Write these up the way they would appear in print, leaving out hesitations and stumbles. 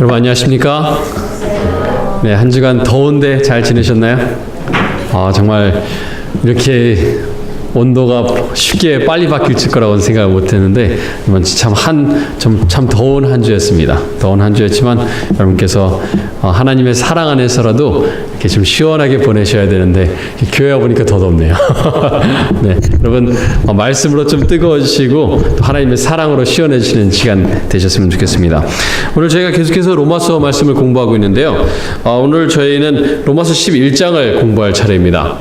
여러분 안녕하십니까? 네, 한 주간 더운데 잘 지내셨나요? 정말 이렇게 온도가 쉽게 빨리 바뀔 거라고는 생각을 못했는데 이번 주 참 더운 한 주였습니다. 더운 한 주였지만 여러분께서 하나님의 사랑 안에서라도 이렇게 좀 시원하게 보내셔야 되는데 교회 와보니까 더 덥네요. 네, 여러분 말씀으로 좀 뜨거워지시고 또 하나님의 사랑으로 시원해지시는 시간 되셨으면 좋겠습니다. 오늘 저희가 계속해서 로마서 말씀을 공부하고 있는데요. 오늘 저희는 로마서 11장을 공부할 차례입니다.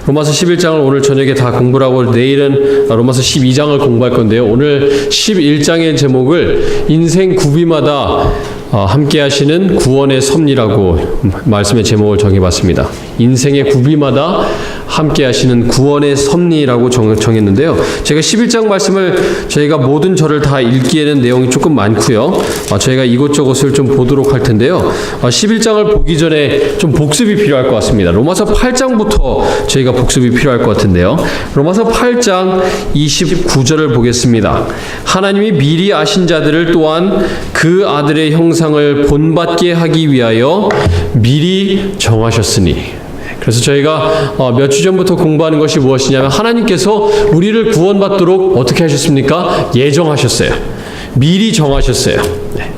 로마서 11장을 오늘 저녁에 다 공부를 하고 내일은 로마서 12장을 공부할 건데요. 오늘 11장의 제목을 인생 구비마다 함께 하시는 구원의 섭리라고 말씀의 제목을 정해봤습니다. 인생의 구비마다 함께 하시는 구원의 섭리라고 정했는데요. 제가 11장 말씀을 저희가 모든 절을 다 읽기에는 내용이 조금 많고요. 저희가 이곳저곳을 좀 보도록 할 텐데요. 11장을 보기 전에 좀 복습이 필요할 것 같습니다. 로마서 8장부터 저희가 복습이 필요할 것 같은데요. 로마서 8장 29절을 보겠습니다. 하나님이 미리 아신 자들을 또한 그 아들의 형상을 본받게 하기 위하여 미리 정하셨으니. 그래서 저희가 몇 주 전부터 공부하는 것이 무엇이냐면 하나님께서 우리를 구원받도록 어떻게 하셨습니까? 예정하셨어요. 미리 정하셨어요. 네.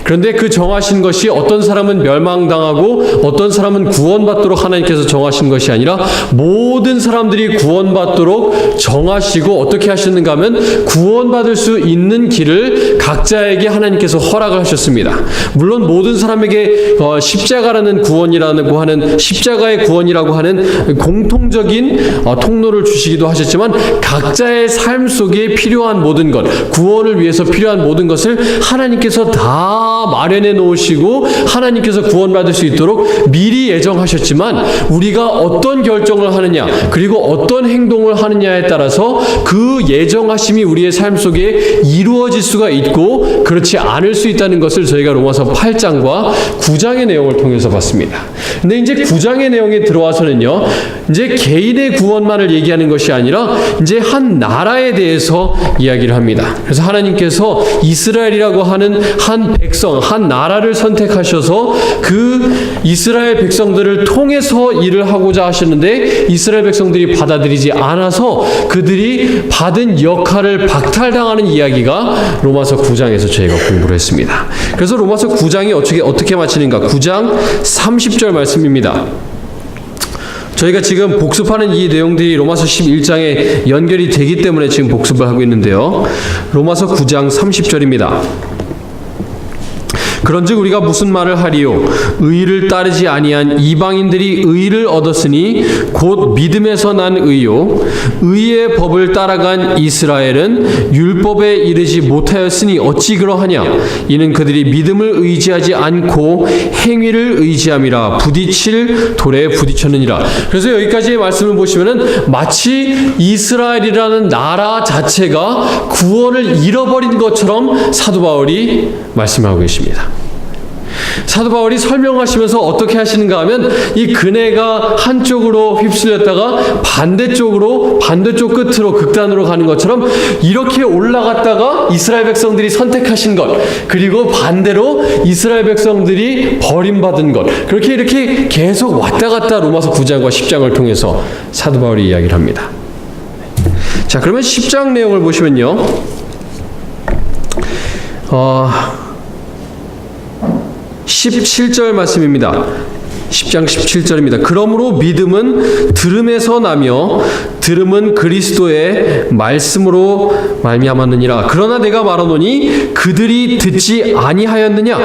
그런데 그 정하신 것이 어떤 사람은 멸망당하고 어떤 사람은 구원받도록 하나님께서 정하신 것이 아니라 모든 사람들이 구원받도록 정하시고 어떻게 하셨는가 하면 구원받을 수 있는 길을 각자에게 하나님께서 허락을 하셨습니다. 물론 모든 사람에게 십자가라는 구원이라고 하는 십자가의 구원이라고 하는 공통적인 통로를 주시기도 하셨지만 각자의 삶 속에 필요한 모든 것, 구원을 위해서 필요한 모든 것을 하나님께서 다 마련해 놓으시고 하나님께서 구원받을 수 있도록 미리 예정하셨지만 우리가 어떤 결정을 하느냐 그리고 어떤 행동을 하느냐에 따라서 그 예정하심이 우리의 삶 속에 이루어질 수가 있고 그렇지 않을 수 있다는 것을 저희가 로마서 8장과 9장의 내용을 통해서 봤습니다. 근데 이제 9장의 내용에 들어와서는요, 이제 개인의 구원만을 얘기하는 것이 아니라 이제 한 나라에 대해서 이야기를 합니다. 그래서 하나님께서 이스라엘이라고 하는 한 백성, 한 나라를 선택하셔서 그 이스라엘 백성들을 통해서 일을 하고자 하셨는데 이스라엘 백성들이 받아들이지 않아서 그들이 받은 역할을 박탈당하는 이야기가 로마서 9장에서 저희가 공부를 했습니다. 그래서 로마서 9장이 어떻게 마치는가? 9장 30절 말씀입니다. 저희가 지금 복습하는 이 내용들이 로마서 11장에 연결이 되기 때문에 지금 복습을 하고 있는데요. 로마서 9장 30절입니다. 그런즉 우리가 무슨 말을 하리요? 의를 따르지 아니한 이방인들이 의를 얻었으니 곧 믿음에서 난 의요. 의의 법을 따라간 이스라엘은 율법에 이르지 못하였으니 어찌 그러하냐? 이는 그들이 믿음을 의지하지 않고 행위를 의지함이라 부딪힐 돌에 부딪혔느니라. 그래서 여기까지의 말씀을 보시면은 마치 이스라엘이라는 나라 자체가 구원을 잃어버린 것처럼 사도 바울이 말씀하고 계십니다. 사도 바울이 설명하시면서 어떻게 하시는가 하면 이 그네가 한쪽으로 휩쓸렸다가 반대쪽 끝으로 극단으로 가는 것처럼 이렇게 올라갔다가 이스라엘 백성들이 선택하신 것, 그리고 반대로 이스라엘 백성들이 버림받은 것, 그렇게 이렇게 계속 왔다 갔다 로마서 9장과 10장을 통해서 사도 바울이 이야기를 합니다. 자, 그러면 10장 내용을 보시면요, 17절 말씀입니다. 10장 17절입니다. 그러므로 믿음은 들음에서 나며 들음은 그리스도의 말씀으로 말미암았느니라. 그러나 내가 말하노니 그들이 듣지 아니하였느냐.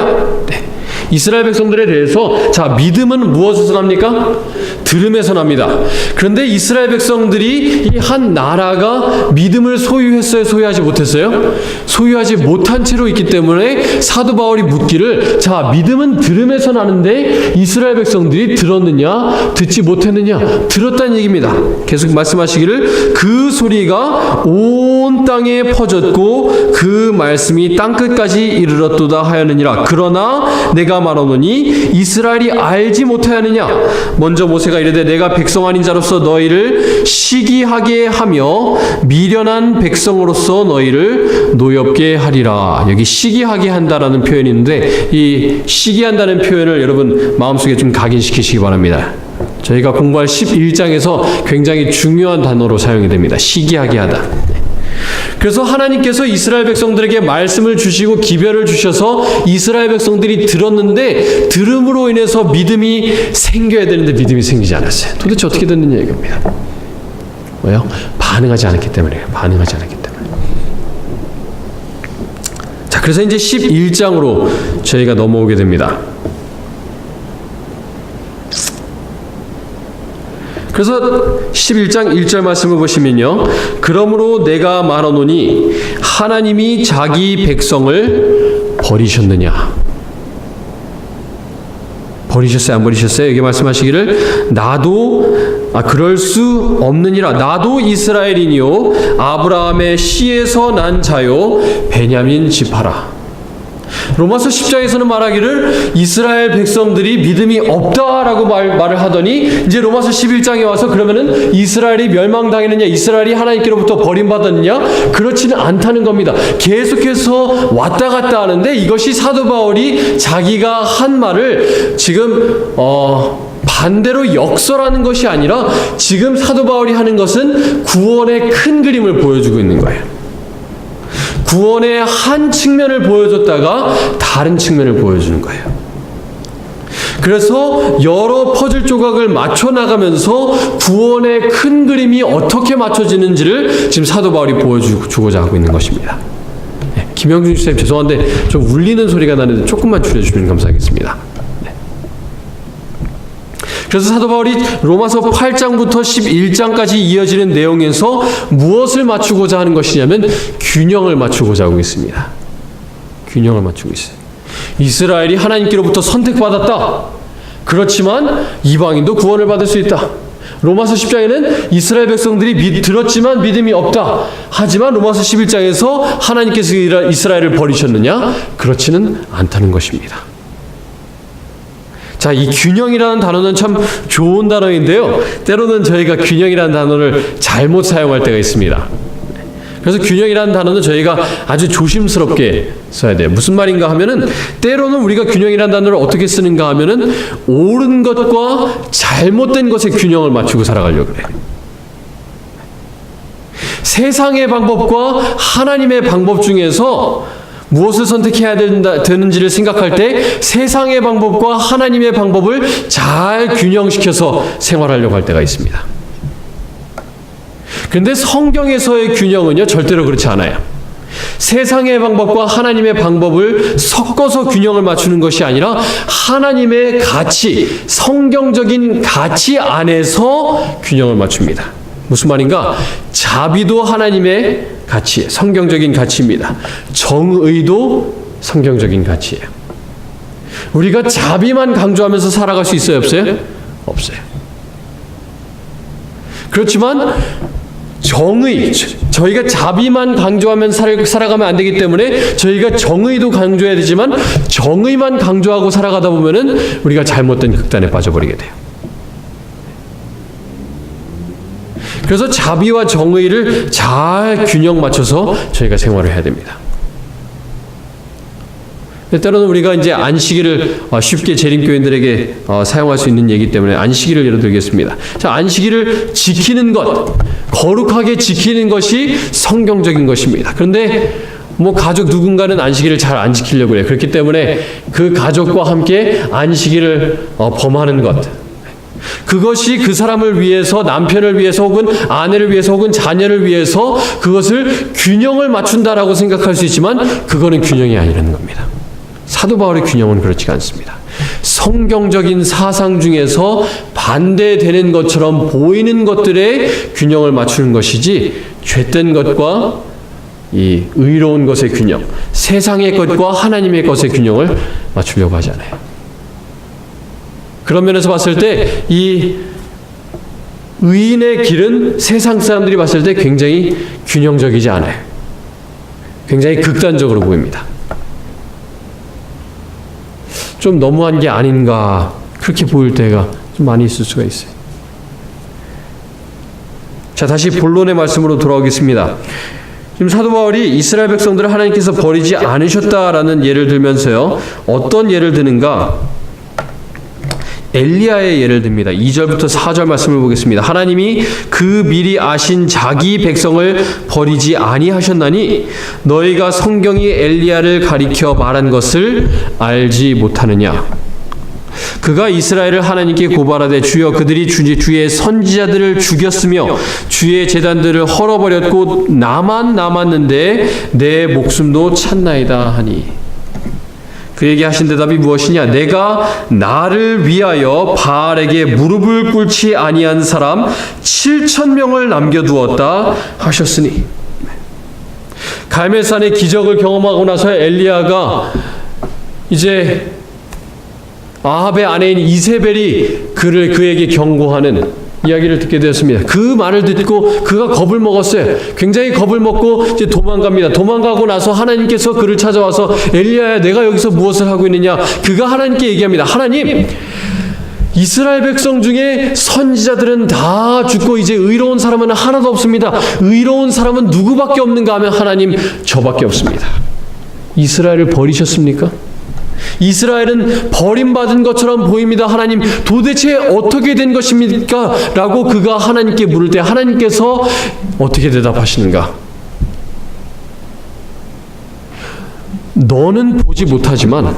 네. 이스라엘 백성들에 대해서 자, 믿음은 무엇에서 납니까? 들음에서 납니다. 그런데 이스라엘 백성들이 이 한 나라가 믿음을 소유했어요? 소유하지 못했어요? 소유하지 못한 채로 있기 때문에 사도 바울이 묻기를, 자, 믿음은 들음에서 나는데 이스라엘 백성들이 들었느냐 듣지 못했느냐? 들었다는 얘기입니다. 계속 말씀하시기를 그 소리가 온 땅에 퍼졌고 그 말씀이 땅끝까지 이르렀도다 하였느니라. 그러나 내가 말하노니 이스라엘이 알지 못하였느냐? 먼저 모세가 이르되 내가 백성 아닌 자로서 너희를 시기하게 하며 미련한 백성으로서 너희를 노엽게 하리라. 여기 시기하게 한다라는 표현이 있는데 이 시기한다는 표현을 여러분 마음속에 좀 각인시키시기 바랍니다. 저희가 공부할 11장에서 굉장히 중요한 단어로 사용이 됩니다. 시기하게 하다. 그래서 하나님께서 이스라엘 백성들에게 말씀을 주시고 기별을 주셔서 이스라엘 백성들이 들었는데 들음으로 인해서 믿음이 생겨야 되는데 믿음이 생기지 않았어요. 도대체 어떻게 됐느냐 이겁니다. 왜요? 반응하지 않았기 때문이에요. 반응하지 않았기 때문에. 자, 그래서 이제 11장으로 저희가 넘어오게 됩니다. 그래서 11장 1절 말씀을 보시면요. 그러므로 내가 말하노니 하나님이 자기 백성을 버리셨느냐. 버리셨어요? 안 버리셨어요? 여기 말씀하시기를 나도 그럴 수 없느니라. 나도 이스라엘이니요 아브라함의 씨에서 난 자요 베냐민 지파라. 로마서 10장에서는 말하기를 이스라엘 백성들이 믿음이 없다라고 말을 하더니 이제 로마서 11장에 와서 그러면은 이스라엘이 멸망당했느냐, 이스라엘이 하나님께로부터 버림받았느냐? 그렇지는 않다는 겁니다. 계속해서 왔다 갔다 하는데 이것이 사도 바울이 자기가 한 말을 지금 반대로 역설하는 것이 아니라 지금 사도 바울이 하는 것은 구원의 큰 그림을 보여주고 있는 거예요. 구원의 한 측면을 보여줬다가 다른 측면을 보여주는 거예요. 그래서 여러 퍼즐 조각을 맞춰 나가면서 구원의 큰 그림이 어떻게 맞춰지는지를 지금 사도 바울이 보여주고자 하고 있는 것입니다. 네, 김영준 선생님 죄송한데 좀 울리는 소리가 나는데 조금만 줄여주시면 감사하겠습니다. 그래서 사도 바울이 로마서 8장부터 11장까지 이어지는 내용에서 무엇을 맞추고자 하는 것이냐면 균형을 맞추고자 하고 있습니다. 균형을 맞추고 있어요. 이스라엘이 하나님께로부터 선택받았다. 그렇지만 이방인도 구원을 받을 수 있다. 로마서 10장에는 이스라엘 백성들이 들었지만 믿음이 없다. 하지만 로마서 11장에서 하나님께서 이스라엘을 버리셨느냐? 그렇지는 않다는 것입니다. 자, 이 균형이라는 단어는 참 좋은 단어인데요. 때로는 저희가 균형이라는 단어를 잘못 사용할 때가 있습니다. 그래서 균형이라는 단어는 저희가 아주 조심스럽게 써야 돼요. 무슨 말인가 하면은 때로는 우리가 균형이라는 단어를 어떻게 쓰는가 하면은 옳은 것과 잘못된 것의 균형을 맞추고 살아가려고 그래요. 세상의 방법과 하나님의 방법 중에서 무엇을 선택해야 되는지를 생각할 때 세상의 방법과 하나님의 방법을 잘 균형시켜서 생활하려고 할 때가 있습니다. 그런데 성경에서의 균형은요 절대로 그렇지 않아요. 세상의 방법과 하나님의 방법을 섞어서 균형을 맞추는 것이 아니라 하나님의 가치, 성경적인 가치 안에서 균형을 맞춥니다. 무슨 말인가? 자비도 하나님의 가치예요. 성경적인 가치입니다. 정의도 성경적인 가치예요. 우리가 자비만 강조하면서 살아갈 수 있어요? 없어요? 없어요. 그렇지만 정의, 저희가 자비만 강조하면서 살아가면 안 되기 때문에 저희가 정의도 강조해야 되지만 정의만 강조하고 살아가다 보면은 우리가 잘못된 극단에 빠져버리게 돼요. 그래서 자비와 정의를 잘 균형 맞춰서 저희가 생활을 해야 됩니다. 때로는 우리가 이제 안식일을 쉽게 재림교인들에게 사용할 수 있는 얘기 때문에 안식일을 예로 들겠습니다. 자, 안식일을 지키는 것, 거룩하게 지키는 것이 성경적인 것입니다. 그런데 가족 누군가는 안식일을 잘 안 지키려고 해요. 그렇기 때문에 그 가족과 함께 안식일을 범하는 것, 그것이 그 사람을 위해서, 남편을 위해서 혹은 아내를 위해서 혹은 자녀를 위해서 그것을 균형을 맞춘다라고 생각할 수 있지만 그거는 균형이 아니라는 겁니다. 사도 바울의 균형은 그렇지가 않습니다. 성경적인 사상 중에서 반대되는 것처럼 보이는 것들의 균형을 맞추는 것이지 죄된 것과 이 의로운 것의 균형, 세상의 것과 하나님의 것의 균형을 맞추려고 하지 않아요. 그런 면에서 봤을 때 이 의인의 길은 세상 사람들이 봤을 때 굉장히 균형적이지 않아요. 굉장히 극단적으로 보입니다. 좀 너무한 게 아닌가 그렇게 보일 때가 좀 많이 있을 수가 있어요. 자, 다시 본론의 말씀으로 돌아오겠습니다. 지금 사도 바울이 이스라엘 백성들을 하나님께서 버리지 않으셨다라는 예를 들면서요, 어떤 예를 드는가? 엘리야의 예를 듭니다. 2절부터 4절 말씀을 보겠습니다. 하나님이 그 미리 아신 자기 백성을 버리지 아니하셨나니 너희가 성경이 엘리야를 가리켜 말한 것을 알지 못하느냐? 그가 이스라엘을 하나님께 고발하되 주여 그들이 주의 선지자들을 죽였으며 주의 제단들을 헐어버렸고 나만 남았는데 내 목숨도 찼나이다 하니 그에게 하신 대답이 무엇이냐? 내가 나를 위하여 바알에게 무릎을 꿇지 아니한 사람 7,000명을 남겨두었다 하셨으니 갈멜산의 기적을 경험하고 나서 엘리야가 이제 아합의 아내인 이세벨이 그에게 경고하는 이야기를 듣게 되었습니다. 그 말을 듣고 그가 겁을 먹었어요. 굉장히 겁을 먹고 이제 도망갑니다. 도망가고 나서 하나님께서 그를 찾아와서 엘리야야 내가 여기서 무엇을 하고 있느냐? 그가 하나님께 얘기합니다. 하나님, 이스라엘 백성 중에 선지자들은 다 죽고 이제 의로운 사람은 하나도 없습니다. 의로운 사람은 누구밖에 없는가 하면 하나님 저밖에 없습니다. 이스라엘을 버리셨습니까? 이스라엘은 버림받은 것처럼 보입니다. 하나님 도대체 어떻게 된 것입니까? 라고 그가 하나님께 물을 때 하나님께서 어떻게 대답하시는가? 너는 보지 못하지만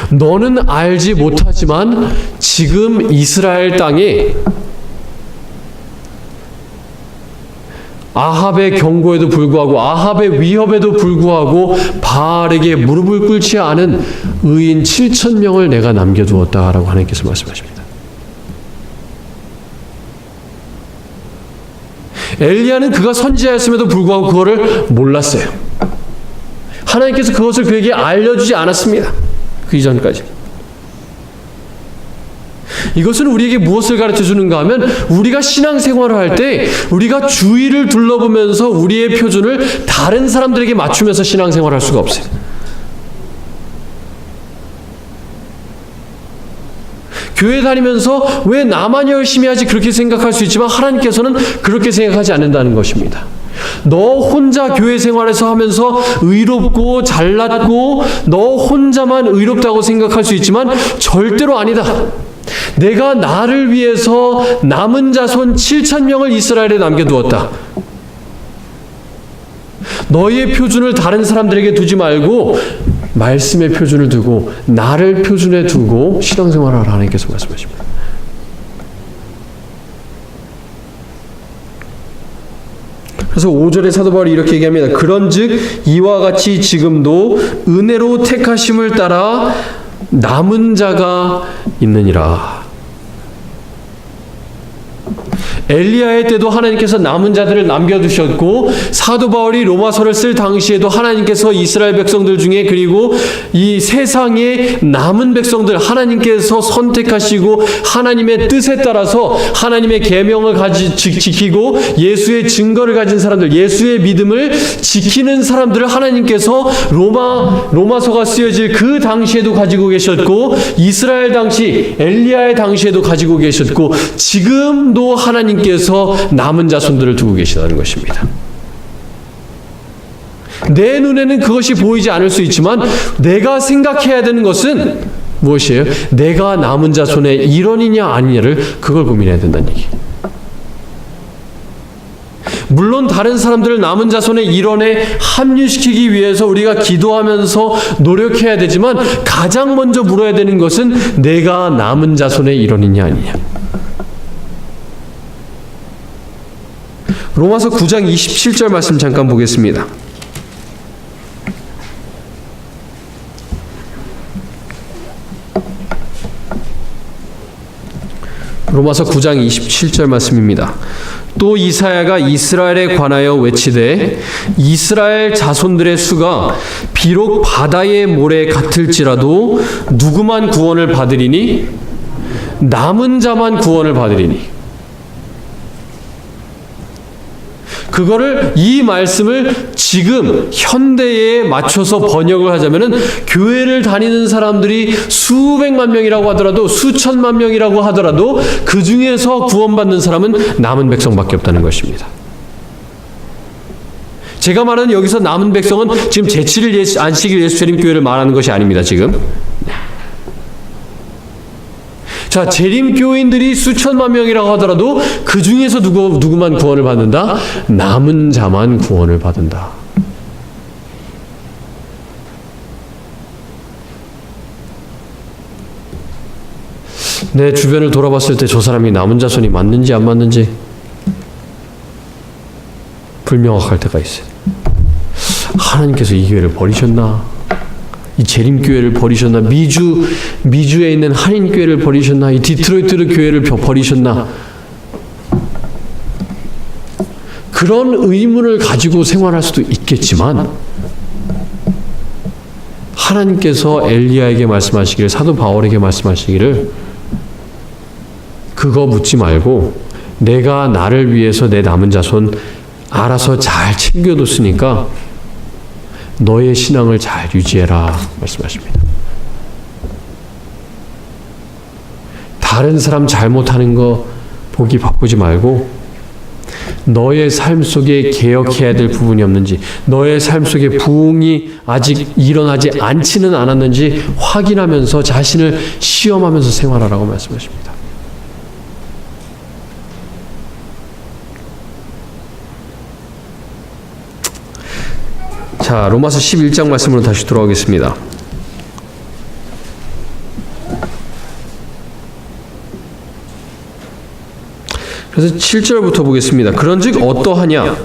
너는 알지 못하지만 지금 이스라엘 땅에 아합의 경고에도 불구하고 아합의 위협에도 불구하고 바알에게 무릎을 꿇지 않은 의인 7,000명을 내가 남겨두었다라고 하나님께서 말씀하십니다. 엘리야는 그가 선지자였음에도 불구하고 그거를 몰랐어요. 하나님께서 그것을 그에게 알려주지 않았습니다. 그 이전까지. 이것은 우리에게 무엇을 가르쳐 주는가 하면 우리가 신앙생활을 할 때 우리가 주위를 둘러보면서 우리의 표준을 다른 사람들에게 맞추면서 신앙생활을 할 수가 없어요. 교회 다니면서 왜 나만 열심히 하지 그렇게 생각할 수 있지만 하나님께서는 그렇게 생각하지 않는다는 것입니다. 너 혼자 교회 생활에서 하면서 의롭고 잘났고 너 혼자만 의롭다고 생각할 수 있지만 절대로 아니다. 내가 나를 위해서 남은 자손 7,000명을 이스라엘에 남겨두었다. 너희의 표준을 다른 사람들에게 두지 말고 말씀의 표준을 두고 나를 표준에 두고 신앙생활을 하라 하나님께서 말씀하십니다. 그래서 5절에 사도 바울이 이렇게 얘기합니다. 그런즉 이와 같이 지금도 은혜로 택하심을 따라 남은 자가 있느니라. 엘리야의 때도 하나님께서 남은 자들을 남겨두셨고 사도 바울이 로마서를 쓸 당시에도 하나님께서 이스라엘 백성들 중에 그리고 이 세상의 남은 백성들 하나님께서 선택하시고 하나님의 뜻에 따라서 하나님의 계명을 지키고 예수의 증거를 가진 사람들, 예수의 믿음을 지키는 사람들을 하나님께서 로마서가 쓰여질 그 당시에도 가지고 계셨고 이스라엘 당시 엘리야의 당시에도 가지고 계셨고 지금도 하나님께서 남은 자손들을 두고 계시다는 것입니다. 내 눈에는 그것이 보이지 않을 수 있지만 내가 생각해야 되는 것은 무엇이에요? 내가 남은 자손의 일원이냐 아니냐를 그걸 고민해야 된다는 얘기. 물론 다른 사람들을 남은 자손의 일원에 합류시키기 위해서 우리가 기도하면서 노력해야 되지만 가장 먼저 물어야 되는 것은 내가 남은 자손의 일원이냐 아니냐. 로마서 9장 27절 말씀 잠깐 보겠습니다. 로마서 9장 27절 말씀입니다. 또 이사야가 이스라엘에 관하여 외치되 이스라엘 자손들의 수가 비록 바다의 모래 같을지라도 누구만 구원을 받으리니 남은 자만 구원을 받으리니. 그거를 이 말씀을 지금 현대에 맞춰서 번역을 하자면은 교회를 다니는 사람들이 수백만 명이라고 하더라도 수천만 명이라고 하더라도 그 중에서 구원받는 사람은 남은 백성밖에 없다는 것입니다. 제가 말하는 여기서 남은 백성은 지금 제7일 안식일 예수재림교회를 말하는 것이 아닙니다. 지금. 자, 재림교인들이 수천만 명이라고 하더라도 그 중에서 누구만 구원을 받는다? 남은 자만 구원을 받는다. 내 주변을 돌아봤을 때 저 사람이 남은 자손이 맞는지 안 맞는지 불명확할 때가 있어요. 하나님께서 이 교회를 버리셨나? 이 재림교회를 버리셨나? 미주에 있는 한인교회를 버리셨나? 이 디트로이트 교회를 버리셨나? 그런 의문을 가지고 생활할 수도 있겠지만 하나님께서 엘리야에게 말씀하시기를, 사도 바울에게 말씀하시기를 그거 묻지 말고 내가 나를 위해서 내 남은 자손 알아서 잘 챙겨뒀으니까 너의 신앙을 잘 유지해라 말씀하십니다. 다른 사람 잘못하는 거 보기 바쁘지 말고 너의 삶 속에 개혁해야 될 부분이 없는지, 너의 삶 속에 부흥이 아직 일어나지 않지는 않았는지 확인하면서 자신을 시험하면서 생활하라고 말씀하십니다. 자, 로마서 11장 말씀으로 다시 돌아오겠습니다. 그래서 7절부터 보겠습니다. 그런즉 어떠하냐?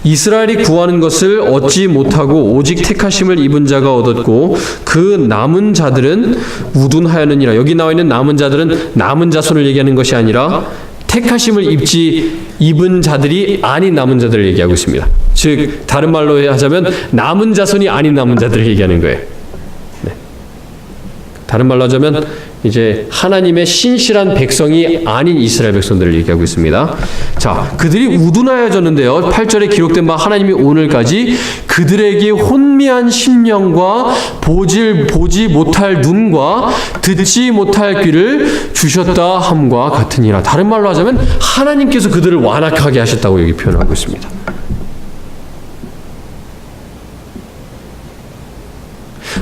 이스라엘이 구하는 것을 얻지 못하고 오직 택하심을 입은 자가 얻었고 그 남은 자들은 우둔하였느니라. 여기 나와 있는 남은 자들은 남은 자손을 얘기하는 것이 아니라 택하심을 입은 자들이 아닌 남은 자들을 얘기하고 있습니다. 즉 다른 말로 하자면 남은 자손이 아닌 남은 자들을 얘기하는 거예요. 네. 다른 말로 하자면 이제 하나님의 신실한 백성이 아닌 이스라엘 백성들을 얘기하고 있습니다. 자, 그들이 우둔하여졌는데요. 8절에 기록된 바 하나님이 오늘까지 그들에게 혼미한 심령과 보지 못할 눈과 듣지 못할 귀를 주셨다 함과 같으니라. 다른 말로 하자면 하나님께서 그들을 완악하게 하셨다고 여기 표현하고 있습니다.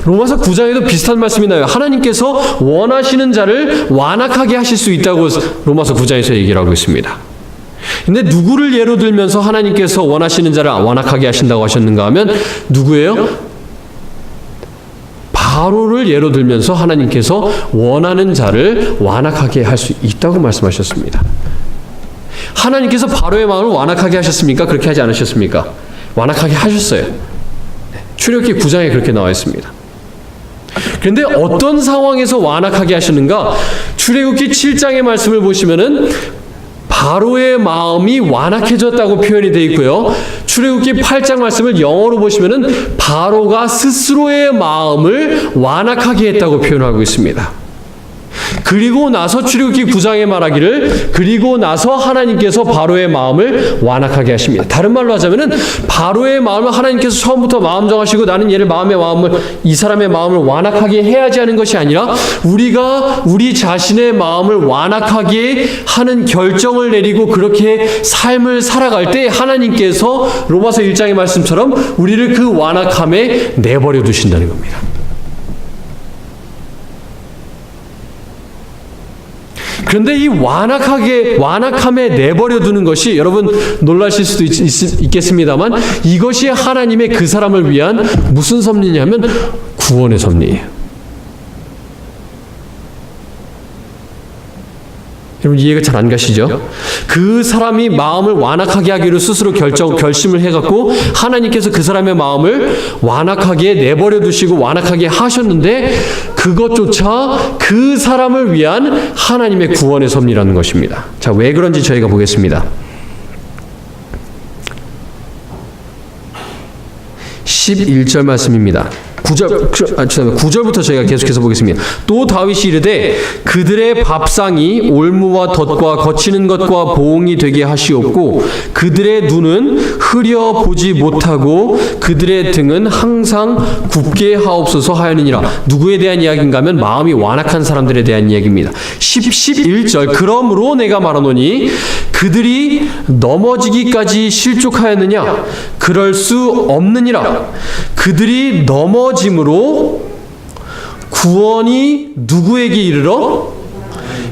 로마서 9장에도 비슷한 말씀이 나요. 하나님께서 원하시는 자를 완악하게 하실 수 있다고 로마서 9장에서 얘기를 하고 있습니다. 근데 누구를 예로 들면서 하나님께서 원하시는 자를 완악하게 하신다고 하셨는가 하면 누구예요? 바로를 예로 들면서 하나님께서 원하는 자를 완악하게 할 수 있다고 말씀하셨습니다. 하나님께서 바로의 마음을 완악하게 하셨습니까? 그렇게 하지 않으셨습니까? 완악하게 하셨어요. 출애굽기 9장에 그렇게 나와 있습니다. 그런데 어떤 상황에서 완악하게 하시는가? 출애굽기 7장의 말씀을 보시면은 바로의 마음이 완악해졌다고 표현이 되어 있고요. 출애굽기 8장 말씀을 영어로 보시면은 바로가 스스로의 마음을 완악하게 했다고 표현하고 있습니다. 그리고 나서 출애굽기 9장에 말하기를 그리고 나서 하나님께서 바로의 마음을 완악하게 하십니다. 다른 말로 하자면은 바로의 마음을 하나님께서 처음부터 마음 정하시고 나는 얘를 이 사람의 마음을 완악하게 해야지 하는 것이 아니라 우리가 우리 자신의 마음을 완악하게 하는 결정을 내리고 그렇게 삶을 살아갈 때 하나님께서 로마서 1장의 말씀처럼 우리를 그 완악함에 내버려 두신다는 겁니다. 그런데 이 완악함에 내버려 두는 것이 여러분 놀라실 수도 있겠습니다만 이것이 하나님의 그 사람을 위한 무슨 섭리냐면 구원의 섭리예요. 여러분 이해가 잘 안 가시죠? 그 사람이 마음을 완악하게 하기로 스스로 결심을 해갖고 하나님께서 그 사람의 마음을 완악하게 내버려 두시고 완악하게 하셨는데 그것조차 그 사람을 위한 하나님의 구원의 섭리라는 것입니다. 자, 왜 그런지 저희가 보겠습니다. 11절 말씀입니다. 9절부터 저희가 계속해서 보겠습니다. 또 다윗이 이르되 그들의 밥상이 올무와 덫과 거치는 것과 보응이 되게 하시옵고 그들의 눈은 흐려 보지 못하고 그들의 등은 항상 굽게 하옵소서 하였느니라. 누구에 대한 이야기인가 하면 마음이 완악한 사람들에 대한 이야기입니다. 11절 그러므로 내가 말하노니 그들이 넘어지기까지 실족하였느냐? 그럴 수 없느니라. 그들이 넘어짐으로 구원이 누구에게 이르러?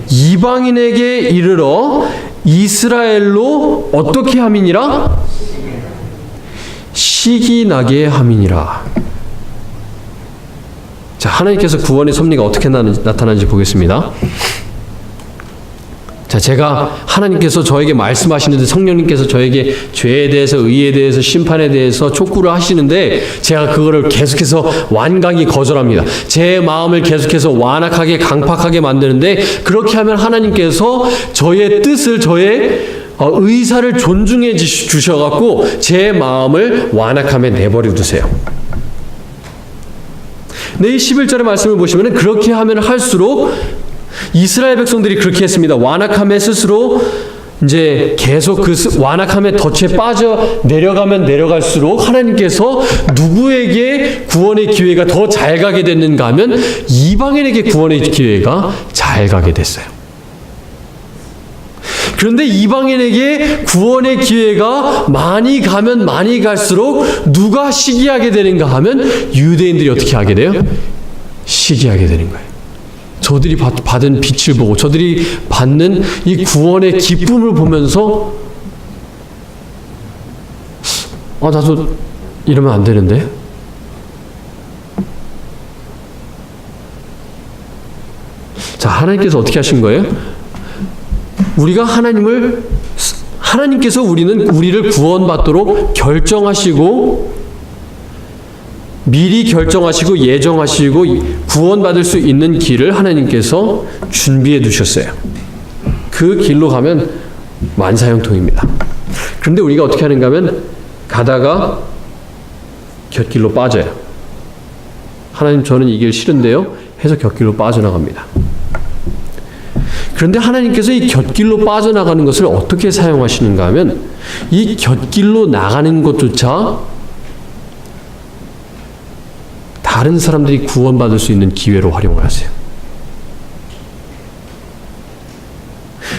이방인에게 이르러 이스라엘로 어떻게 함이니라? 시기 나게 함이니라. 자, 하나님께서 구원의 섭리가 어떻게 나타나는지 보겠습니다. 자, 제가 하나님께서 저에게 말씀하시는데 성령님께서 저에게 죄에 대해서 의에 대해서 심판에 대해서 촉구를 하시는데 제가 그거를 계속해서 완강히 거절합니다. 제 마음을 계속해서 완악하게 강팍하게 만드는데 그렇게 하면 하나님께서 저의 뜻을 저의 의사를 존중해 주셔갖고 제 마음을 완악함에 내버려 두세요. 네, 이 11절의 말씀을 보시면 그렇게 하면 할수록 이스라엘 백성들이 그렇게 했습니다. 완악함에 스스로 이제 계속 그 완악함의 덫에 빠져 내려가면 내려갈수록 하나님께서 누구에게 구원의 기회가 더 잘 가게 됐는가 하면 이방인에게 구원의 기회가 잘 가게 됐어요. 그런데 이방인에게 구원의 기회가 많이 가면 많이 갈수록 누가 시기하게 되는가 하면 유대인들이 어떻게 하게 돼요? 시기하게 되는 거예요. 저들이 받은 빛을 보고 저들이 받는 이 구원의 기쁨을 보면서 나도 이러면 안 되는데? 자, 하나님께서 어떻게 하신 거예요? 하나님께서 우리를 구원받도록 결정하시고 미리 결정하시고 예정하시고 구원받을 수 있는 길을 하나님께서 준비해 두셨어요. 그 길로 가면 만사형통입니다. 그런데 우리가 어떻게 하는가 하면 가다가 곁길로 빠져요. 하나님 저는 이 길 싫은데요 해서 곁길로 빠져나갑니다. 그런데 하나님께서 이 곁길로 빠져나가는 것을 어떻게 사용하시는가 하면 이 곁길로 나가는 것조차 다른 사람들이 구원받을 수 있는 기회로 활용을 하세요.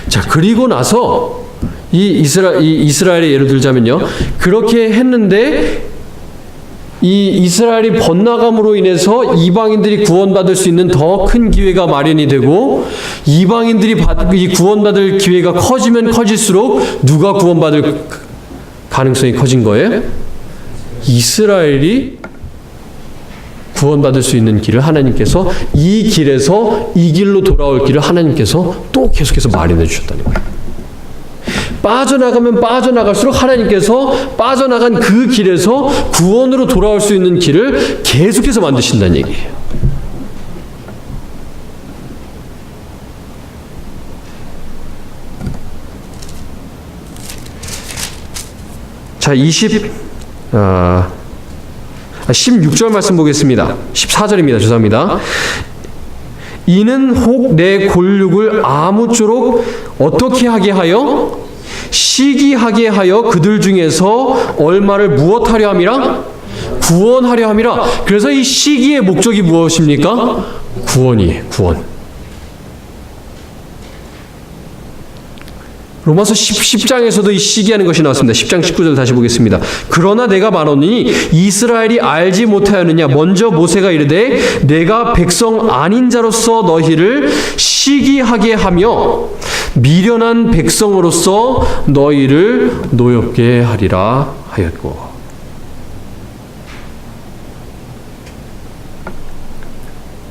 자, 그리고 나서 이 이스라엘의 예를 들자면요. 그렇게 했는데 이 이스라엘이 번나감으로 인해서 이방인들이 구원받을 수 있는 더 큰 기회가 마련이 되고 이방인들이 이 구원받을 기회가 커지면 커질수록 누가 구원받을 가능성이 커진 거예요? 이스라엘이 구원받을 수 있는 길을 하나님께서 이 길에서 이 길로 돌아올 길을 하나님께서 또 계속해서 마련해 주셨다는 거예요. 빠져나가면 빠져나갈수록 하나님께서 빠져나간 그 길에서 구원으로 돌아올 수 있는 길을 계속해서 만드신다는 얘기예요. 자, 16절 말씀 보겠습니다. 14절입니다. 죄송합니다. 이는 혹 내 골육을 아무쪼록 어떻게 하게 하여? 시기하게 하여 그들 중에서 얼마를 무엇하려 함이라? 구원하려 함이라. 그래서 이 시기의 목적이 무엇입니까? 구원이에요. 구원. 로마서 10장에서도 이 시기하는 것이 나왔습니다. 10장 19절 다시 보겠습니다. 그러나 내가 말하노니 이스라엘이 알지 못하였느냐? 먼저 모세가 이르되 내가 백성 아닌 자로서 너희를 시기하게 하며 미련한 백성으로서 너희를 노엽게 하리라 하였고.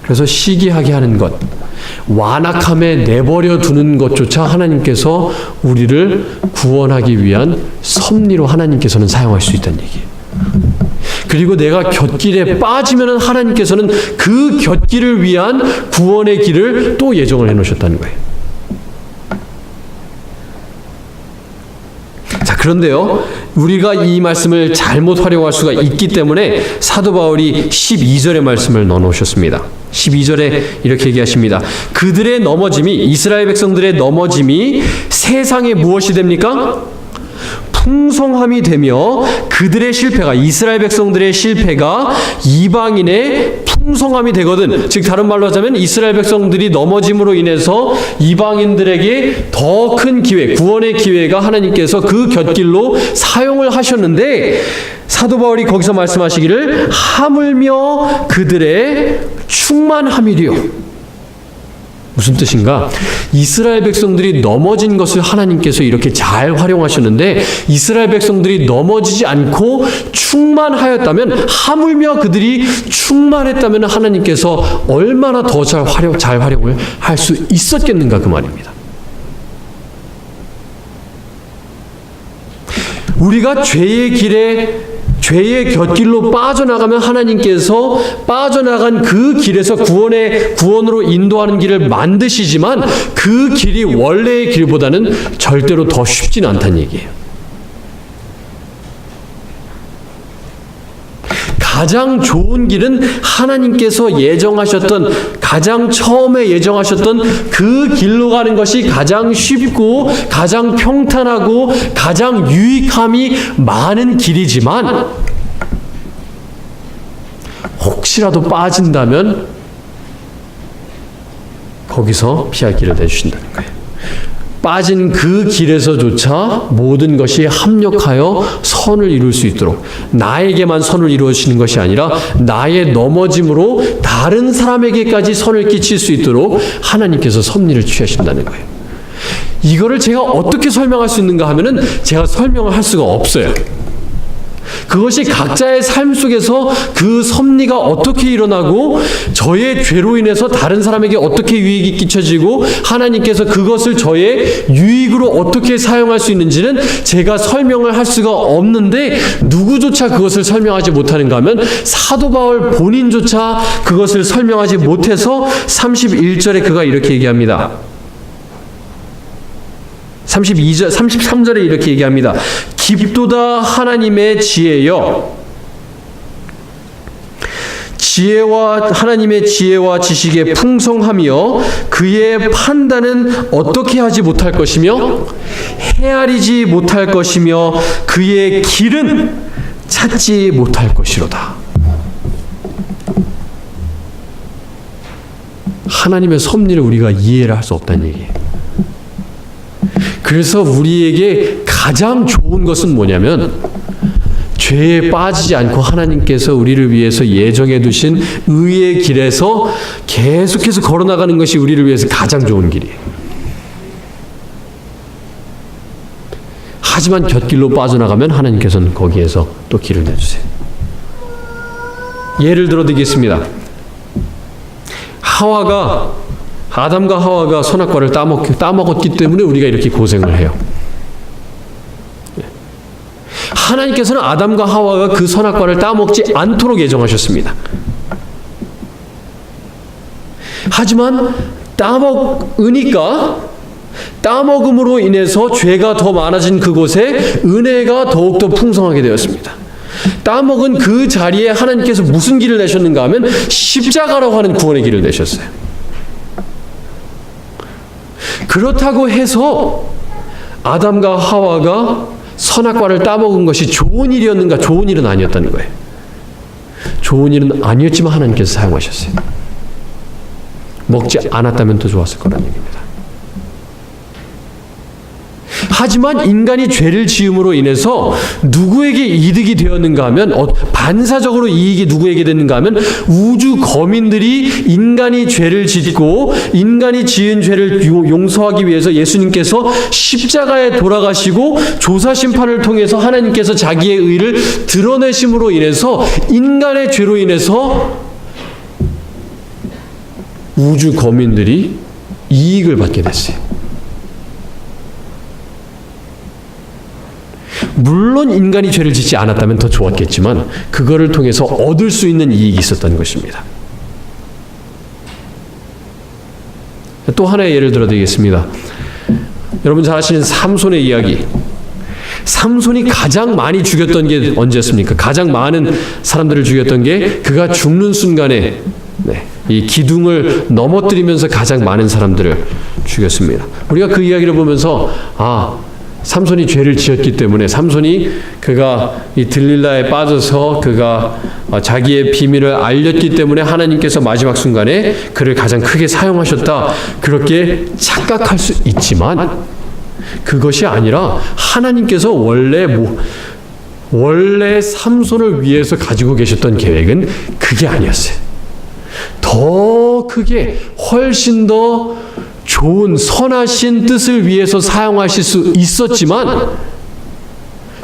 그래서 시기하게 하는 것, 완악함에 내버려 두는 것조차 하나님께서 우리를 구원하기 위한 섭리로 하나님께서는 사용할 수 있다는 얘기예요. 그리고 내가 곁길에 빠지면 하나님께서는 그 곁길을 위한 구원의 길을 또 예정을 해놓으셨다는 거예요. 자, 그런데요, 우리가 이 말씀을 잘못 활용할 수가 있기 때문에 사도 바울이 12절의 말씀을 넣어놓으셨습니다. 12절에 이렇게 얘기하십니다. 그들의 넘어짐이, 이스라엘 백성들의 넘어짐이 세상에 무엇이 됩니까? 풍성함이 되며 그들의 실패가, 이스라엘 백성들의 실패가 이방인의 풍성함이 되거든. 즉 다른 말로 하자면 이스라엘 백성들이 넘어짐으로 인해서 이방인들에게 더 큰 기회, 구원의 기회가 하나님께서 그 곁길로 사용을 하셨는데, 사도 바울이 거기서 말씀하시기를 하물며 그들의 충만함이리요. 무슨 뜻인가? 이스라엘 백성들이 넘어진 것을 하나님께서 이렇게 잘 활용하셨는데, 이스라엘 백성들이 넘어지지 않고 충만하였다면, 하물며 그들이 충만했다면 하나님께서 얼마나 더 잘 활용을 할 수 있었겠는가 그 말입니다. 우리가 죄의 곁길로 빠져나가면 하나님께서 빠져나간 그 길에서 구원으로 인도하는 길을 만드시지만, 그 길이 원래의 길보다는 절대로 더 쉽지는 않다는 얘기예요. 가장 좋은 길은 하나님께서 가장 처음에 예정하셨던 그 길로 가는 것이 가장 쉽고 가장 평탄하고 가장 유익함이 많은 길이지만, 혹시라도 빠진다면 거기서 피할 길을 내주신다는 거예요. 빠진 그 길에서조차 모든 것이 합력하여 선을 이룰 수 있도록, 나에게만 선을 이루어지는 것이 아니라 나의 넘어짐으로 다른 사람에게까지 선을 끼칠 수 있도록 하나님께서 섭리를 취하신다는 거예요. 이거를 제가 어떻게 설명할 수 있는가 하면은 제가 설명을 할 수가 없어요. 그것이 각자의 삶 속에서 그 섭리가 어떻게 일어나고, 저의 죄로 인해서 다른 사람에게 어떻게 유익이 끼쳐지고, 하나님께서 그것을 저의 유익으로 어떻게 사용할 수 있는지는 제가 설명을 할 수가 없는데, 누구조차 그것을 설명하지 못하는가 하면 사도 바울 본인조차 그것을 설명하지 못해서 31절에 그가 이렇게 얘기합니다. 33절에 이렇게 얘기합니다. 깊도다 하나님의 지혜여, 하나님의 지혜와 지식의 풍성하며 그의 판단은 어떻게 하지 못할 것이며 헤아리지 못할 것이며 그의 길은 찾지 못할 것이로다. 하나님의 섭리를 우리가 이해를 할 수 없다는 얘기예요. 그래서 우리에게 가장 좋은 것은 뭐냐면, 죄에 빠지지 않고 하나님께서 우리를 위해서 예정해 두신 의의 길에서 계속해서 걸어나가는 것이 우리를 위해서 가장 좋은 길이에요. 하지만 곁길로 빠져나가면 하나님께서는 거기에서 또 길을 내주세요. 예를 들어 드리겠습니다. 아담과 하와가 선악과를 따먹었기 때문에 우리가 이렇게 고생을 해요. 하나님께서는 아담과 하와가 그 선악과를 따먹지 않도록 예정하셨습니다. 하지만 따먹음으로 인해서 죄가 더 많아진 그곳에 은혜가 더욱더 풍성하게 되었습니다. 따먹은 그 자리에 하나님께서 무슨 길을 내셨는가 하면 십자가라고 하는 구원의 길을 내셨어요. 그렇다고 해서 아담과 하와가 선악과를 따먹은 것이 좋은 일이었는가? 좋은 일은 아니었다는 거예요. 좋은 일은 아니었지만 하나님께서 사용하셨어요. 먹지 않았다면 더 좋았을 거라는 얘기입니다. 하지만 인간이 죄를 지음으로 인해서 누구에게 이득이 되었는가 하면, 반사적으로 이익이 누구에게 됐는가 하면, 우주 거민들이 인간이 죄를 짓고 인간이 지은 죄를 용서하기 위해서 예수님께서 십자가에 돌아가시고 조사심판을 통해서 하나님께서 자기의 의를 드러내심으로 인해서 인간의 죄로 인해서 우주 거민들이 이익을 받게 됐어요. 물론 인간이 죄를 짓지 않았다면 더 좋았겠지만 그거를 통해서 얻을 수 있는 이익이 있었다는 것입니다. 또 하나의 예를 들어 드리겠습니다. 여러분 잘 아시는 삼손의 이야기. 삼손이 가장 많이 죽였던 게 언제였습니까? 가장 많은 사람들을 죽였던 게 그가 죽는 순간에 이 기둥을 넘어뜨리면서 가장 많은 사람들을 죽였습니다. 우리가 그 이야기를 보면서 삼손이 죄를 지었기 때문에 삼손이 그가 이 들릴라에 빠져서 그가 자기의 비밀을 알렸기 때문에 하나님께서 마지막 순간에 그를 가장 크게 사용하셨다, 그렇게 착각할 수 있지만 그것이 아니라 하나님께서 원래 삼손을 위해서 가지고 계셨던 계획은 그게 아니었어요. 더 크게 훨씬 더 좋은 선하신 뜻을 위해서 사용하실 수 있었지만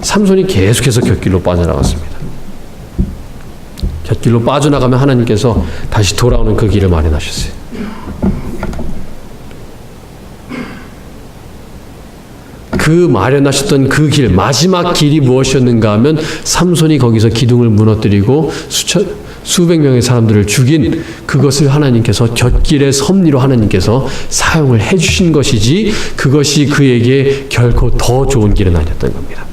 삼손이 계속해서 곁길로 빠져나갔습니다. 곁길로 빠져나가면 하나님께서 다시 돌아오는 그 길을 마련하셨어요. 그 마련하셨던 그 길, 마지막 길이 무엇이었는가 하면 삼손이 거기서 기둥을 무너뜨리고 수백 명의 사람들을 죽인 그것을 하나님께서 곁길의 섭리로 하나님께서 사용을 해주신 것이지, 그것이 그에게 결코 더 좋은 길은 아니었던 겁니다.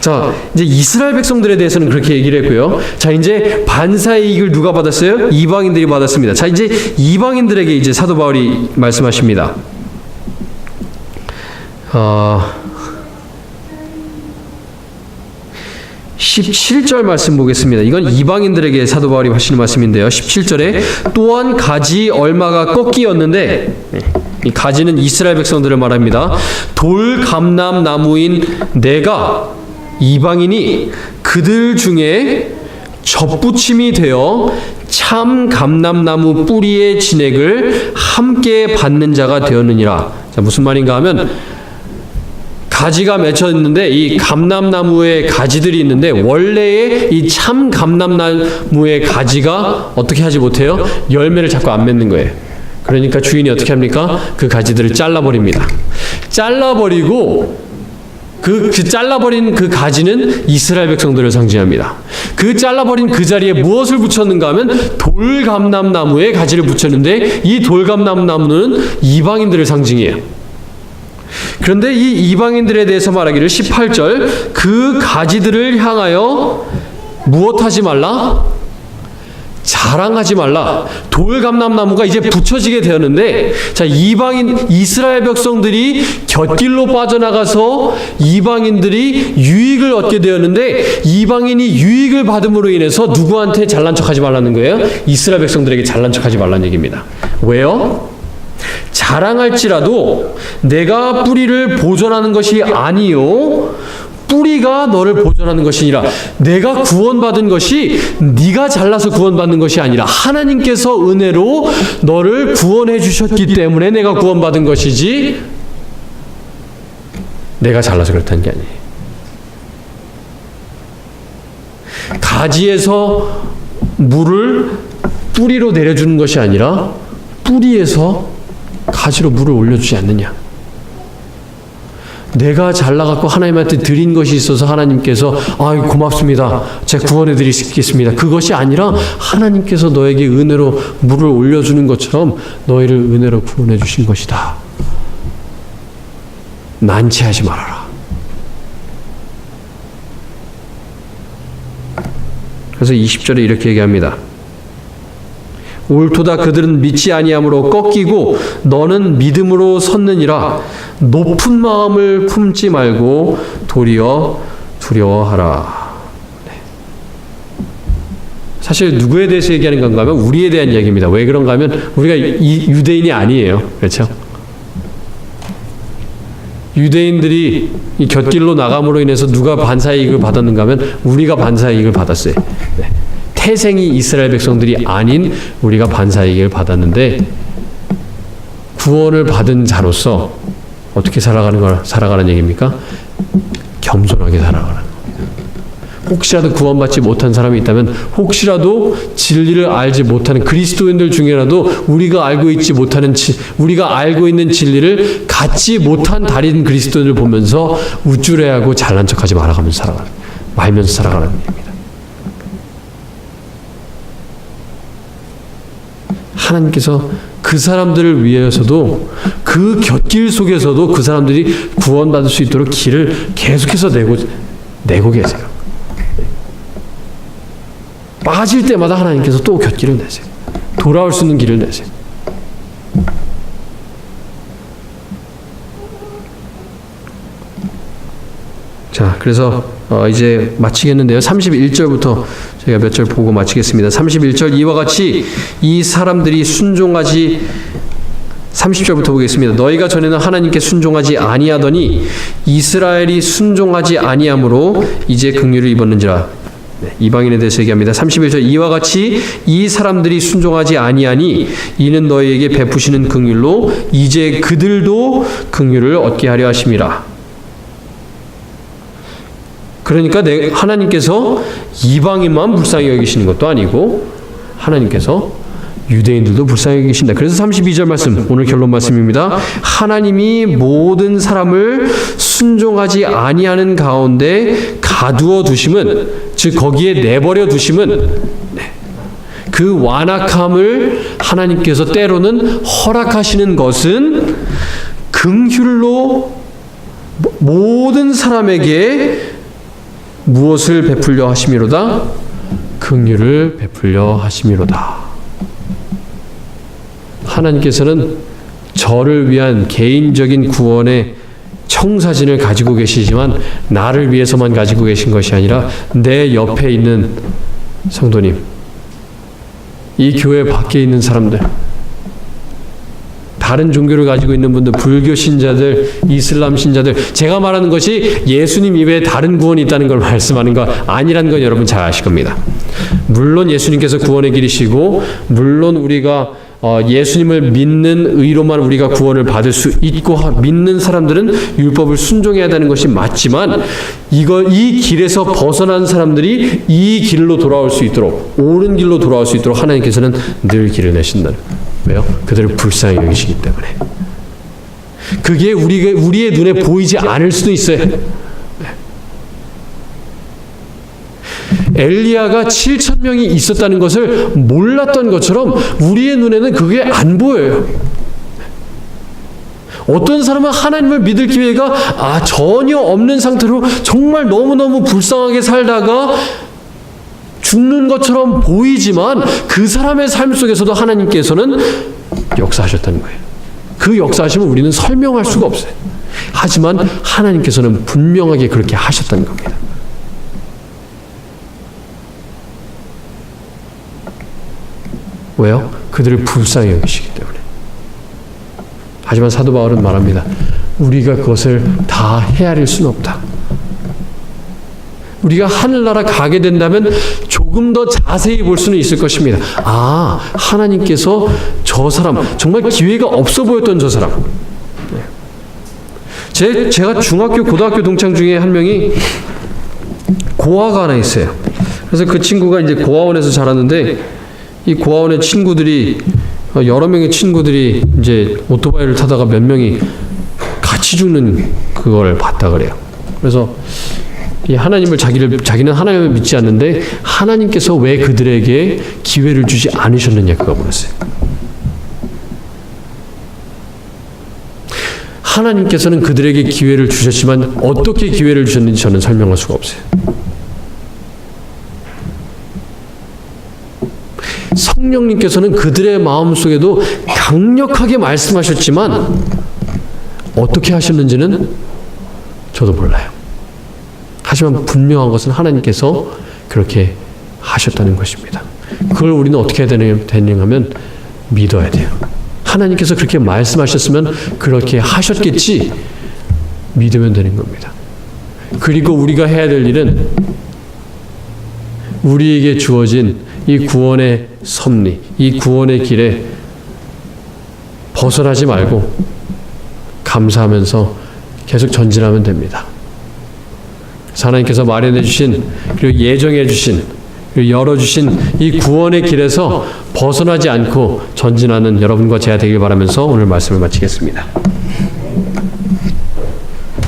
자, 이제 이스라엘 백성들에 대해서는 그렇게 얘기를 했고요. 자, 이제 반사의 이익을 누가 받았어요? 이방인들이 받았습니다. 자, 이제 이방인들에게 이제 사도 바울이 말씀하십니다. 17절 말씀 보겠습니다. 이건 이방인들에게 사도 바울이 하시는 말씀인데요. 17절에 또한 가지 얼마가 꺾이었는데, 이 가지는 이스라엘 백성들을 말합니다. 돌감람 나무인 내가 이방인이 그들 중에 접붙임이 되어 참 감람나무 뿌리의 진액을 함께 받는 자가 되었느니라. 자, 무슨 말인가 하면 가지가 맺혀 있는데 이 감람나무의 가지들이 있는데 원래의 이 참 감람나무의 가지가 어떻게 하지 못해요? 열매를 자꾸 안 맺는 거예요. 그러니까 주인이 어떻게 합니까? 그 가지들을 잘라버립니다. 잘라버리고 그 잘라버린 그 가지는 이스라엘 백성들을 상징합니다. 그 잘라버린 그 자리에 무엇을 붙였는가 하면 돌감람나무의 가지를 붙였는데, 이 돌감람나무는 이방인들을 상징해요. 그런데 이 이방인들에 대해서 말하기를 18절 그 가지들을 향하여 무엇하지 말라? 자랑하지 말라. 돌감람나무가 이제 붙여지게 되었는데, 자, 이스라엘 백성들이 곁길로 빠져나가서 이방인들이 유익을 얻게 되었는데, 이방인이 유익을 받음으로 인해서 누구한테 잘난 척하지 말라는 거예요? 이스라엘 백성들에게 잘난 척하지 말라는 얘기입니다. 왜요? 자랑할지라도 내가 뿌리를 보존하는 것이 아니요 뿌리가 너를 보존하는 것이니라. 내가 구원받은 것이 네가 잘나서 구원받는 것이 아니라 하나님께서 은혜로 너를 구원해 주셨기 때문에 내가 구원받은 것이지 내가 잘나서 그렇다는 게 아니에요. 가지에서 물을 뿌리로 내려주는 것이 아니라 뿌리에서 가지로 물을 올려주지 않느냐. 내가 잘나갖고 하나님한테 드린 것이 있어서 하나님께서 고맙습니다, 제가 구원해 드리겠습니다, 그것이 아니라 하나님께서 너에게 은혜로 물을 올려주는 것처럼 너희를 은혜로 구원해 주신 것이다. 난치하지 말아라. 그래서 20절에 이렇게 얘기합니다. 옳도다 그들은 믿지 아니함으로 꺾이고 너는 믿음으로 섰느니라. 높은 마음을 품지 말고 도리어 두려워하라. 네. 사실 누구에 대해서 얘기하는 건가 하면 우리에 대한 이야기입니다. 왜 그런가 하면 우리가 유대인이 아니에요. 그렇죠? 유대인들이 이 곁길로 나감으로 인해서 누가 반사이익을 받았는가 하면 우리가 반사이익을 받았어요. 네. 태생이 이스라엘 백성들이 아닌 우리가 반사이익을 받았는데, 구원을 받은 자로서 어떻게 살아가는 얘기입니까? 겸손하게 살아가는 겁니다. 혹시라도 구원받지 못한 사람이 있다면, 혹시라도 진리를 알지 못하는 그리스도인들 중에라도 우리가 알고 있는 진리를 갖지 못한 다른 그리스도인을 보면서 우쭐해하고 잘난 척하지 말면서 살아가는 얘기입니다. 하나님께서 그 사람들을 위해서도 그 곁길 속에서도 그 사람들이 구원받을 수 있도록 길을 계속해서 내고 계세요. 빠질 때마다 하나님께서 또 곁길을 내세요. 돌아올 수 있는 길을 내세요. 자, 그래서 이제 마치겠는데요. 31절부터 제가 몇 절 보고 마치겠습니다. 31절 이와 같이 이 사람들이 순종하지 30절부터 보겠습니다. 너희가 전에는 하나님께 순종하지 아니하더니 이스라엘이 순종하지 아니함으로 이제 긍휼을 입었는지라. 네, 이방인에 대해서 얘기합니다. 31절 이와 같이 이 사람들이 순종하지 아니하니 이는 너희에게 베푸시는 긍휼로 이제 그들도 긍휼을 얻게 하려 하심이라. 그러니까 하나님께서 이방인만 불쌍히 여기시는 것도 아니고 하나님께서 유대인들도 불쌍히 여기신다. 그래서 32절 말씀, 오늘 결론 말씀입니다. 하나님이 모든 사람을 순종하지 아니하는 가운데 가두어 두심은, 즉 거기에 내버려 두심은, 그 완악함을 하나님께서 때로는 허락하시는 것은 긍휼로 모든 사람에게 무엇을 베풀려 하심이로다? 긍휼을 베풀려 하심이로다. 하나님께서는 저를 위한 개인적인 구원의 청사진을 가지고 계시지만 나를 위해서만 가지고 계신 것이 아니라 내 옆에 있는 성도님, 이 교회 밖에 있는 사람들, 다른 종교를 가지고 있는 분들, 불교 신자들, 이슬람 신자들, 제가 말하는 것이 예수님 이외에 다른 구원이 있다는 걸 말씀하는 거 아니라는 건 여러분 잘 아실 겁니다. 물론 예수님께서 구원의 길이시고, 물론 우리가 예수님을 믿는 의로만 우리가 구원을 받을 수 있고 믿는 사람들은 율법을 순종해야 되는 것이 맞지만 이 길에서 벗어난 사람들이 이 길로 돌아올 수 있도록, 옳은 길로 돌아올 수 있도록 하나님께서는 늘 길을 내신다는 거예요. 왜요? 그들을 불쌍히 여기시기 때문에. 그게 우리의 눈에 보이지 않을 수도 있어요. 엘리야가 7,000명이 있었다는 것을 몰랐던 것처럼 우리의 눈에는 그게 안 보여요. 어떤 사람은 하나님을 믿을 기회가 전혀 없는 상태로 정말 너무너무 불쌍하게 살다가 죽는 것처럼 보이지만 그 사람의 삶 속에서도 하나님께서는 역사하셨다는 거예요. 그 역사하심을 우리는 설명할 수가 없어요. 하지만 하나님께서는 분명하게 그렇게 하셨다는 겁니다. 왜요? 그들을 불쌍히 여기시기 때문에. 하지만 사도 바울은 말합니다. 우리가 그것을 다 헤아릴 수는 없다. 우리가 하늘나라 가게 된다면 조금 더 자세히 볼 수는 있을 것입니다. 하나님께서 저 사람, 정말 기회가 없어 보였던 저 사람. 제가 중학교, 고등학교 동창 중에 한 명이 고아가 하나 있어요. 그래서 그 친구가 이제 고아원에서 자랐는데, 이 고아원의 친구들이, 여러 명의 친구들이 이제 오토바이를 타다가 몇 명이 같이 죽는 그걸 봤다 그래요. 그래서 이 하나님을 자기는 하나님을 믿지 않는데 하나님께서 왜 그들에게 기회를 주지 않으셨느냐, 그거 물었어요. 하나님께서는 그들에게 기회를 주셨지만 어떻게 기회를 주셨는지 저는 설명할 수가 없어요. 성령님께서는 그들의 마음속에도 강력하게 말씀하셨지만 어떻게 하셨는지는 저도 몰라요. 하지만 분명한 것은 하나님께서 그렇게 하셨다는 것입니다. 그걸 우리는 어떻게 해야 되느냐 하면 믿어야 돼요. 하나님께서 그렇게 말씀하셨으면 그렇게 하셨겠지, 믿으면 되는 겁니다. 그리고 우리가 해야 될 일은 우리에게 주어진 이 구원의 섭리, 이 구원의 길에 벗어나지 말고 감사하면서 계속 전진하면 됩니다. 하나님께서 마련해 주신, 그리고 예정해 주신, 그리고 열어주신 이 구원의 길에서 벗어나지 않고 전진하는 여러분과 제가 되길 바라면서 오늘 말씀을 마치겠습니다.